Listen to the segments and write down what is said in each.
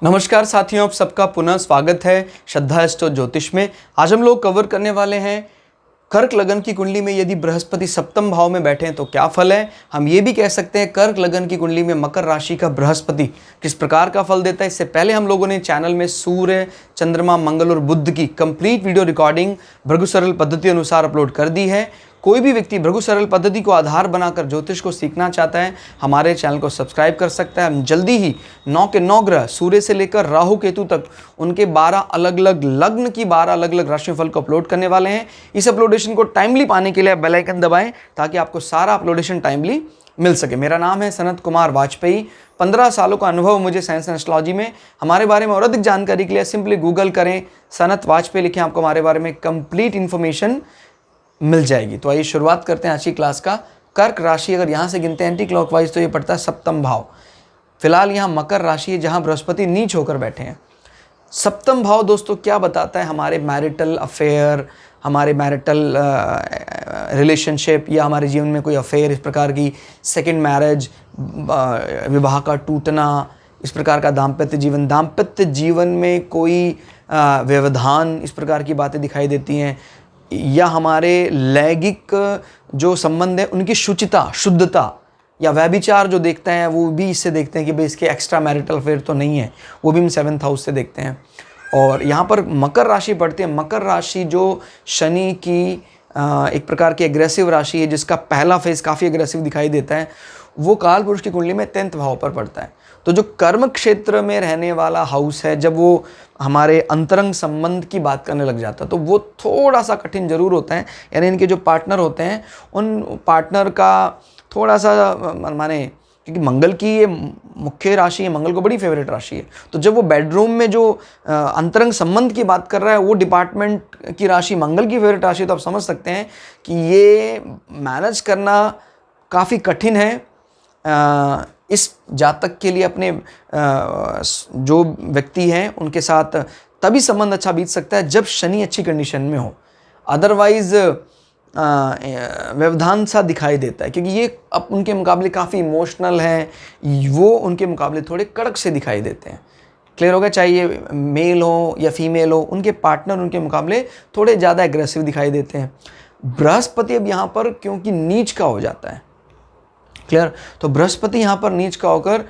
नमस्कार साथियों, आप सबका पुनः स्वागत है श्रद्धा एस्ट्रो ज्योतिष में। आज हम लोग कवर करने वाले हैं कर्क लगन की कुंडली में यदि बृहस्पति सप्तम भाव में बैठे हैं तो क्या फल है। हम ये भी कह सकते हैं कर्क लगन की कुंडली में मकर राशि का बृहस्पति किस प्रकार का फल देता है। इससे पहले हम लोगों ने चैनल में सूर्य, चंद्रमा, मंगल और बुध की कंप्लीट वीडियो रिकॉर्डिंग भृगु सरल पद्धति अनुसार अपलोड कर दी है। कोई भी व्यक्ति भृगु सरल पद्धति को आधार बनाकर ज्योतिष को सीखना चाहता है, हमारे चैनल को सब्सक्राइब कर सकता है। हम जल्दी ही 9 के 9 ग्रह सूर्य से लेकर राहु केतु तक उनके 12 अलग अलग लग्न की 12 अलग अलग राशिफल को अपलोड करने वाले हैं। इस अपलोडेशन को टाइमली पाने के लिए आप बेल आइकन दबाएं ताकि आपको सारा अपलोडेशन टाइमली मिल सके। मेरा नाम है सनत कुमार वाजपेयी। 15 सालों का अनुभव मुझे साइंस एंड एस्ट्रोलॉजी में। हमारे बारे में और अधिक जानकारी के लिए सिंपली गूगल करें, सनत वाजपेयी लिखें, आपको हमारे बारे में कंप्लीट इन्फॉर्मेशन मिल जाएगी। तो आइए शुरुआत करते हैं आज की क्लास का। कर्क राशि अगर यहाँ से गिनते हैं एंटी क्लॉकवाइज तो ये पड़ता है सप्तम भाव। फिलहाल यहाँ मकर राशि है जहाँ बृहस्पति नीच होकर बैठे हैं। सप्तम भाव दोस्तों क्या बताता है? हमारे मैरिटल अफेयर, हमारे मैरिटल रिलेशनशिप या हमारे जीवन में कोई अफेयर, इस प्रकार की सेकंड मैरिज, विवाह का टूटना, इस प्रकार का दाम्पत्य जीवन में कोई व्यवधान, इस प्रकार की बातें दिखाई देती हैं। या हमारे लैंगिक जो संबंध है उनकी शुचिता, शुद्धता या व्यभिचार जो देखते हैं वो भी इससे देखते हैं कि भाई इसके एक्स्ट्रा मैरिटल अफेयर तो नहीं है, वो भी हम 7th हाउस से देखते हैं। और यहाँ पर मकर राशि पड़ती है। मकर राशि जो शनि की एक प्रकार की एग्रेसिव राशि है, जिसका पहला फेज काफ़ी एग्रेसिव दिखाई देता है, वो काल पुरुष की कुंडली में 10th भाव पर पड़ता है। तो जो कर्म क्षेत्र में रहने वाला हाउस है, जब वो हमारे अंतरंग संबंध की बात करने लग जाता है तो वो थोड़ा सा कठिन जरूर होता है। यानी इनके जो पार्टनर होते हैं उन पार्टनर का थोड़ा सा माने, क्योंकि मंगल की ये मुख्य राशि है, मंगल को बड़ी फेवरेट राशि है। तो जब वो बेडरूम में जो अंतरंग संबंध की बात कर रहा है वो डिपार्टमेंट की राशि मंगल की फेवरेट राशि है, तो आप समझ सकते हैं कि ये मैनेज करना काफ़ी कठिन है इस जातक के लिए। अपने जो व्यक्ति हैं उनके साथ तभी संबंध अच्छा बीत सकता है जब शनि अच्छी कंडीशन में हो। अदरवाइज व्यवधान सा दिखाई देता है, क्योंकि ये अब उनके मुकाबले काफ़ी इमोशनल हैं, वो उनके मुकाबले थोड़े कड़क से दिखाई देते हैं। क्लियर होगा? चाहे मेल हो या फीमेल हो, उनके पार्टनर उनके मुकाबले थोड़े ज़्यादा एग्रेसिव दिखाई देते हैं। बृहस्पति अब यहाँ पर क्योंकि नीच का हो जाता है, क्लियर, तो बृहस्पति यहाँ पर नीच का होकर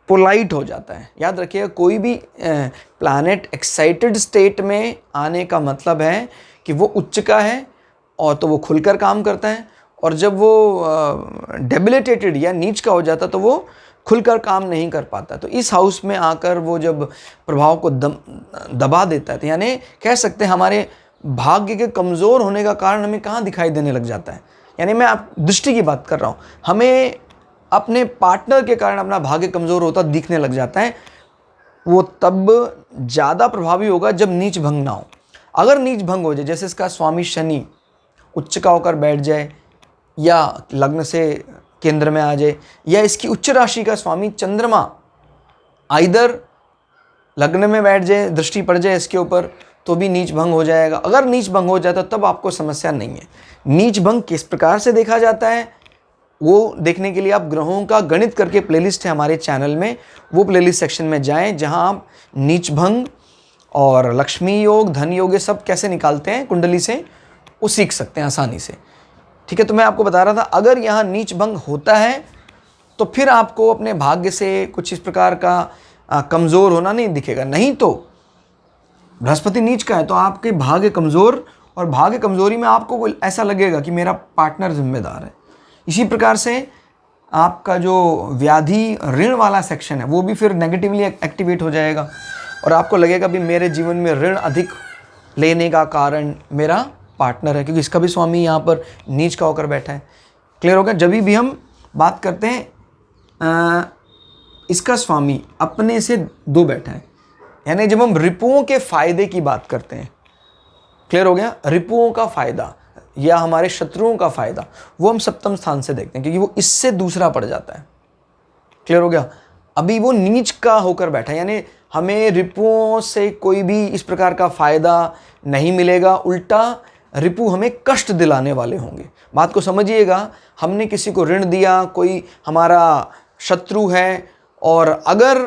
पोलाइट हो जाता है। याद रखिएगा, कोई भी प्लैनेट एक्साइटेड स्टेट में आने का मतलब है कि वो उच्च का है और तो वो खुलकर काम करता है, और जब वो डेबिलिटेटेड या नीच का हो जाता तो वो खुलकर काम नहीं कर पाता। तो इस हाउस में आकर वो जब प्रभाव को दबा देता है, तो यानी कह सकते हैं हमारे भाग्य के कमज़ोर होने का कारण हमें कहाँ दिखाई देने लग जाता है। यानी मैं आप दृष्टि की बात कर रहा हूँ, हमें अपने पार्टनर के कारण अपना भाग्य कमज़ोर होता दिखने लग जाता है। वो तब ज़्यादा प्रभावी होगा जब नीच भंग ना हो। अगर नीच भंग हो जाए, जैसे इसका स्वामी शनि उच्च का होकर बैठ जाए या लग्न से केंद्र में आ जाए, या इसकी उच्च राशि का स्वामी चंद्रमा आइदर लग्न में बैठ जाए, दृष्टि पड़ जाए इसके ऊपर, तो भी नीच भंग हो जाएगा। अगर नीच भंग हो जाता तब आपको समस्या नहीं है। नीच भंग किस प्रकार से देखा जाता है वो देखने के लिए आप ग्रहों का गणित करके प्लेलिस्ट है हमारे चैनल में, वो प्लेलिस्ट सेक्शन में जाएं, जहां आप नीच भंग और लक्ष्मी योग, धन योग, ये सब कैसे निकालते हैं कुंडली से वो सीख सकते हैं आसानी से। ठीक है, तो मैं आपको बता रहा था, अगर यहाँ नीच भंग होता है तो फिर आपको अपने भाग्य से कुछ इस प्रकार का कमज़ोर होना नहीं दिखेगा। नहीं तो बृहस्पति नीच का है तो आपके भाग्य कमज़ोर, और भाग्य कमज़ोरी में आपको ऐसा लगेगा कि मेरा पार्टनर जिम्मेदार है। इसी प्रकार से आपका जो व्याधि ऋण वाला सेक्शन है वो भी फिर नेगेटिवली एक्टिवेट हो जाएगा, और आपको लगेगा भी मेरे जीवन में ऋण अधिक लेने का कारण मेरा पार्टनर है, क्योंकि इसका भी स्वामी यहाँ पर नीच का होकर बैठा है। क्लियर होगा? जब भी हम बात करते हैं इसका स्वामी अपने से 2 बैठा है, यानी जब हम रिपुओं के फायदे की बात करते हैं, क्लियर हो गया, रिपुओं का फायदा या हमारे शत्रुओं का फायदा, वो हम सप्तम स्थान से देखते हैं, क्योंकि वो इससे दूसरा पड़ जाता है। क्लियर हो गया? अभी वो नीच का होकर बैठा है, यानी हमें रिपुओं से कोई भी इस प्रकार का फायदा नहीं मिलेगा, उल्टा रिपु हमें कष्ट दिलाने वाले होंगे। बात को समझिएगा, हमने किसी को ऋण दिया, कोई हमारा शत्रु है, और अगर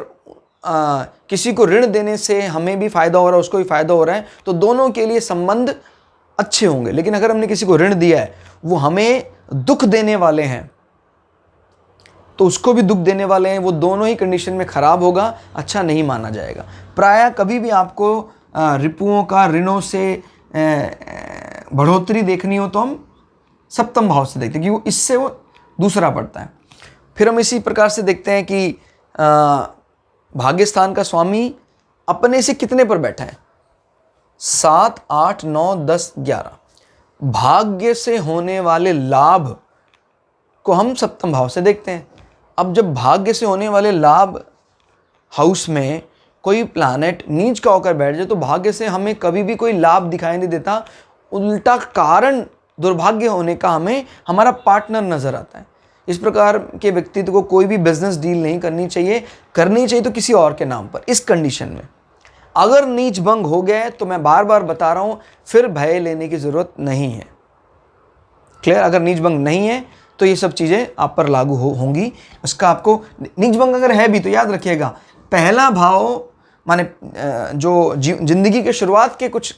किसी को ऋण देने से हमें भी फ़ायदा हो रहा है, उसको भी फ़ायदा हो रहा है, तो दोनों के लिए संबंध अच्छे होंगे। लेकिन अगर हमने किसी को ऋण दिया है, वो हमें दुख देने वाले हैं, तो उसको भी दुख देने वाले हैं, वो दोनों ही कंडीशन में ख़राब होगा, अच्छा नहीं माना जाएगा। प्रायः कभी भी आपको रिपुओं का ऋणों से बढ़ोतरी देखनी हो तो हम सप्तम भाव से देखते हैं, क्योंकि इससे वो दूसरा पड़ता है। फिर हम इसी प्रकार से देखते हैं कि भाग्यस्थान का स्वामी अपने से कितने पर बैठा है, 7, 8, 9, 10, 11। भाग्य से होने वाले लाभ को हम सप्तम भाव से देखते हैं। अब जब भाग्य से होने वाले लाभ हाउस में कोई प्लैनेट नीच का होकर बैठ जाए, तो भाग्य से हमें कभी भी कोई लाभ दिखाई नहीं देता, उल्टा कारण दुर्भाग्य होने का हमें हमारा पार्टनर नजर आता है। इस प्रकार के व्यक्तित्व को कोई भी बिजनेस डील नहीं करनी चाहिए तो किसी और के नाम पर। इस कंडीशन में अगर नीच भंग हो गए तो मैं बार बार बता रहा हूं, फिर भय लेने की जरूरत नहीं है। क्लियर? अगर नीच भंग नहीं है तो ये सब चीजें आप पर लागू होंगी। उसका आपको नीच भंग अगर है भी तो याद रखिएगा, पहला भाव माने जो जिंदगी के शुरुआत के कुछ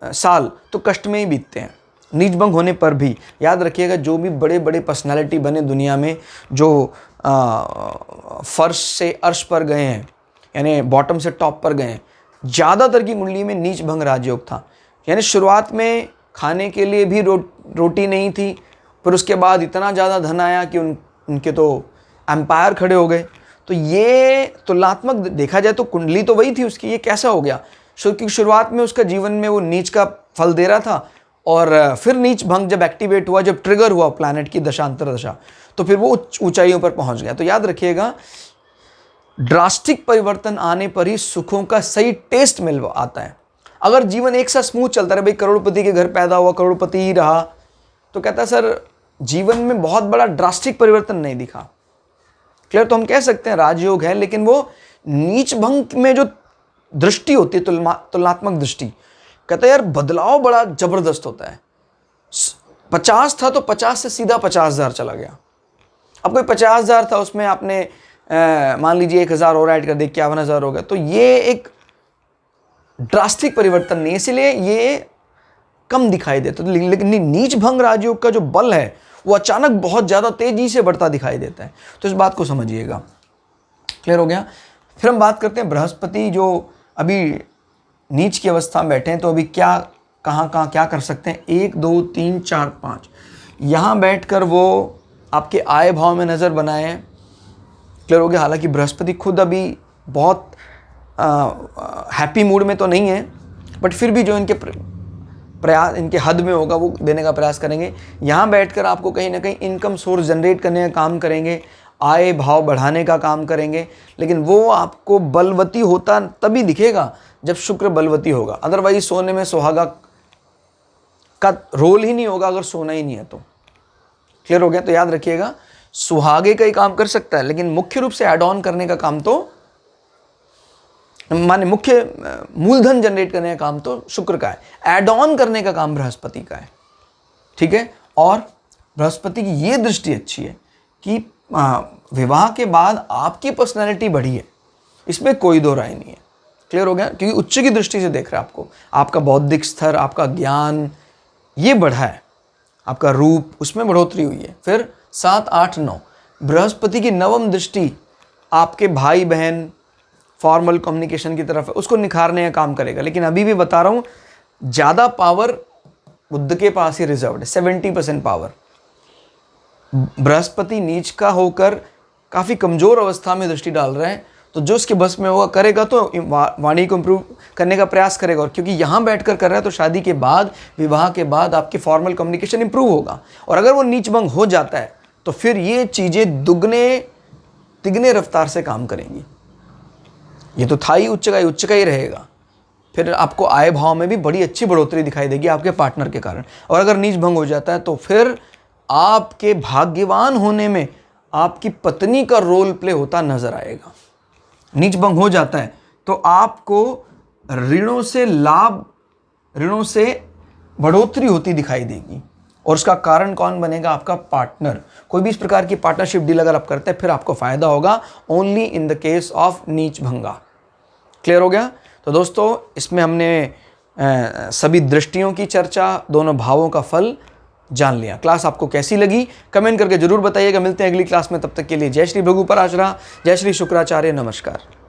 साल तो कष्ट में ही बीतते हैं, नीच भंग होने पर भी। याद रखिएगा, जो भी बड़े बड़े पर्सनालिटी बने दुनिया में, जो फर्श से अर्श पर गए हैं, यानी बॉटम से टॉप पर गए हैं, ज़्यादातर की कुंडली में नीच भंग राजयोग था। यानी शुरुआत में खाने के लिए भी रोटी नहीं थी, फिर उसके बाद इतना ज़्यादा धन आया कि उनके तो एम्पायर खड़े हो गए। तो ये तुलनात्मक देखा जाए तो कुंडली तो वही थी उसकी, ये कैसा हो गया? क्योंकि शुरुआत में उसका जीवन में वो नीच का फल दे रहा था, और फिर नीच भंग जब एक्टिवेट हुआ, जब ट्रिगर हुआ प्लैनेट की दशा अंतर दशा, तो फिर वो ऊंचाइयों पर पहुंच गया। तो याद रखिएगा, ड्रास्टिक परिवर्तन आने पर ही सुखों का सही टेस्ट मिल आता है। अगर जीवन एक साथ स्मूथ चलता रहे, भाई करोड़पति के घर पैदा हुआ, करोड़पति ही रहा, तो कहता है सर जीवन में बहुत बड़ा ड्रास्टिक परिवर्तन नहीं दिखा। क्लियर? तो हम कह सकते हैं राजयोग है, लेकिन वो नीच भंग में जो दृष्टि होती है, तुलनात्मक दृष्टि, कहता है यार बदलाव बड़ा जबरदस्त होता है। 50 था तो 50 से सीधा 50,000 चला गया। अब कोई 50,000 था, उसमें आपने मान लीजिए 1,000 और ऐड कर दिए, 51,000 हो गया। तो ये एक ड्रास्टिक परिवर्तन नहीं, इसलिए ये कम दिखाई देता। लेकिन नीच भंग राजयोग का जो बल है वो अचानक बहुत ज़्यादा तेजी से बढ़ता दिखाई देता है। तो इस बात को समझिएगा। क्लियर हो गया? फिर हम बात करते हैं बृहस्पति जो अभी नीच की अवस्था में बैठे हैं, तो अभी कहाँ क्या कर सकते हैं। 1, 2, 3, 4, 5 यहाँ बैठकर वो आपके आय भाव में नज़र बनाए हैं। क्लियर हो गया? हालांकि बृहस्पति खुद अभी बहुत हैप्पी मूड में तो नहीं है, बट फिर भी जो इनके प्रयास इनके हद में होगा वो देने का प्रयास करेंगे। यहाँ बैठकर आपको कहीं ना कहीं इनकम सोर्स जनरेट करने का काम करेंगे, आय भाव बढ़ाने का काम करेंगे। लेकिन वो आपको बलवती होता तभी दिखेगा जब शुक्र बलवती होगा। अदरवाइज सोने में सुहागा का रोल ही नहीं होगा अगर सोना ही नहीं है तो। क्लियर हो गया? तो याद रखिएगा, सुहागे का ही काम कर सकता है, लेकिन मुख्य रूप से एड ऑन करने का काम तो माने मुख्य मूलधन जनरेट करने का काम तो शुक्र का है, एड ऑन करने का काम बृहस्पति का है। ठीक है? और बृहस्पति की ये दृष्टि अच्छी है कि विवाह के बाद आपकी पर्सनैलिटी बढ़ी है, इसमें कोई दो राय नहीं है। क्लियर हो गया? क्योंकि उच्च की दृष्टि से देख रहा है आपको, आपका बौद्धिक स्तर, आपका ज्ञान ये बढ़ा है, आपका रूप उसमें बढ़ोतरी हुई है। फिर 7, 8, 9 बृहस्पति की नवम दृष्टि आपके भाई बहन फॉर्मल कम्युनिकेशन की तरफ है, उसको निखारने का काम करेगा। लेकिन अभी भी बता रहा हूँ, ज़्यादा पावर बुध के पास ही रिजर्व्ड है, 70% पावर। बृहस्पति नीच का होकर काफ़ी कमज़ोर अवस्था में दृष्टि डाल रहे हैं, तो जो उसके बस में होगा करेगा, तो वाणी को इम्प्रूव करने का प्रयास करेगा। और क्योंकि यहाँ बैठकर कर रहा है तो शादी के बाद, विवाह के बाद आपकी फॉर्मल कम्युनिकेशन इम्प्रूव होगा। और अगर वो नीच भंग हो जाता है तो फिर ये चीज़ें दुगने तिगने रफ्तार से काम करेंगी। ये तो था ही उच्च का ही रहेगा। फिर आपको आय भाव में भी बड़ी अच्छी बढ़ोतरी दिखाई देगी आपके पार्टनर के कारण। और अगर नीच भंग हो जाता है तो फिर आपके भाग्यवान होने में आपकी पत्नी का रोल प्ले होता नजर आएगा। नीच भंग हो जाता है तो आपको ऋणों से बढ़ोतरी होती दिखाई देगी, और उसका कारण कौन बनेगा? आपका पार्टनर। कोई भी इस प्रकार की पार्टनरशिप डील अगर आप करते हैं फिर आपको फायदा होगा, only in the case of नीच भंगा। क्लियर हो गया? तो दोस्तों इसमें हमने सभी दृष्टियों की चर्चा, दोनों भावों का फल जान लिया। क्लास आपको कैसी लगी कमेंट करके जरूर बताइएगा। मिलते हैं अगली क्लास में, तब तक के लिए जय श्री भृगु पराशरा, जय श्री शुक्राचार्य, नमस्कार।